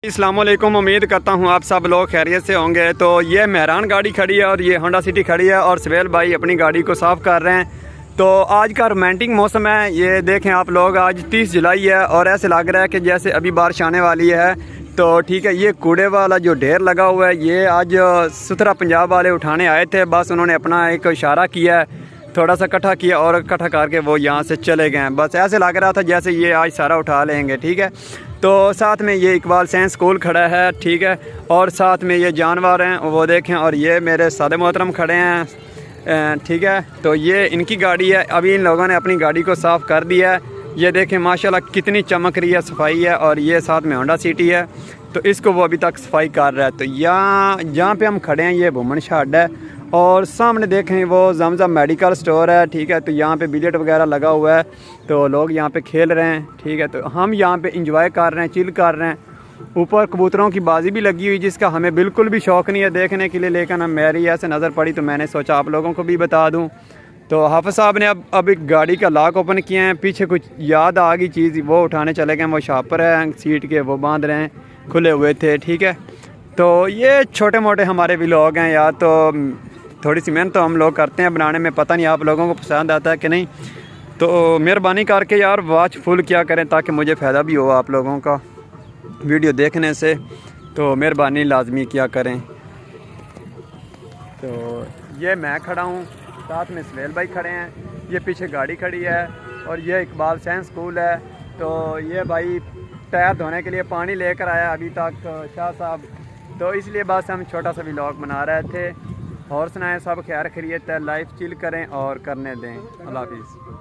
अस्सलामुअलैकुम। उम्मीद करता हूँ आप सब लोग खैरियत से होंगे। तो ये मेहरान गाड़ी खड़ी है और ये होंडा सिटी खड़ी है और सवेल भाई अपनी गाड़ी को साफ़ कर रहे हैं। तो आज का रोमांटिक मौसम है, ये देखें आप लोग। आज 30 जुलाई है और ऐसे लग रहा है कि जैसे अभी बारिश आने वाली है। तो ठीक है, ये कूड़े वाला जो ढेर लगा हुआ है ये आज सुथरा पंजाब वाले उठाने आए थे। बस उन्होंने अपना एक इशारा किया है, थोड़ा सा इकट्ठा किया और इकट्ठा करके वो यहाँ से चले गए हैं। बस ऐसे लग रहा था जैसे ये आज सारा उठा लेंगे। ठीक है, तो साथ में ये इकबाल साइंस स्कूल खड़ा है। ठीक है, और साथ में ये जानवर हैं वो देखें, और ये मेरे सादे मोहतरम खड़े हैं। ठीक है, तो ये इनकी गाड़ी है। अभी इन लोगों ने अपनी गाड़ी को साफ़ कर दिया है। ये देखें माशाल्लाह कितनी चमक रही है, सफाई है। और ये साथ में होंडा सिटी है, तो इसको वो अभी तक सफाई कर रहा है। तो जहाँ पे हम खड़े हैं ये वुमन शेड है और सामने देखें वो जमजम मेडिकल स्टोर है। ठीक है, तो यहाँ पे बिलियर्ड वगैरह लगा हुआ है, तो लोग यहाँ पे खेल रहे हैं। ठीक है, तो हम यहाँ पे इंजॉय कर रहे हैं, चिल कर रहे हैं। ऊपर कबूतरों की बाजी भी लगी हुई जिसका हमें बिल्कुल भी शौक़ नहीं है देखने के लिए, लेकिन हम मेरी ऐसे नज़र पड़ी तो मैंने सोचा आप लोगों को भी बता दूँ। तो हाफिज़ साहब ने अब एक गाड़ी का लॉक ओपन किया है। पीछे कुछ याद आ गई चीज़, वो उठाने चले गए। वो शापर है सीट के, वो बांध रहे हैं, खुले हुए थे। ठीक है, तो ये छोटे मोटे हमारे व्लॉग हैं यार। तो थोड़ी सी मेहनत तो हम लोग करते हैं बनाने में, पता नहीं आप लोगों को पसंद आता है कि नहीं। तो मेहरबानी करके यार वॉच फुल किया करें ताकि मुझे फ़ायदा भी हो आप लोगों का वीडियो देखने से। तो मेहरबानी लाजमी किया करें। तो ये मैं खड़ा हूँ, साथ में सवेल भाई खड़े हैं, ये पीछे गाड़ी खड़ी है और ये इकबाल साइंस स्कूल है। तो ये भाई टायर धोने के लिए पानी लेकर आया अभी तक शाह साहब, तो इसलिए बस हम छोटा सा व्लॉग बना रहे थे। और सुनाएं, सब खैर खैरियत है, लाइफ चिल करें और करने दें। अल्लाह हाफिज़।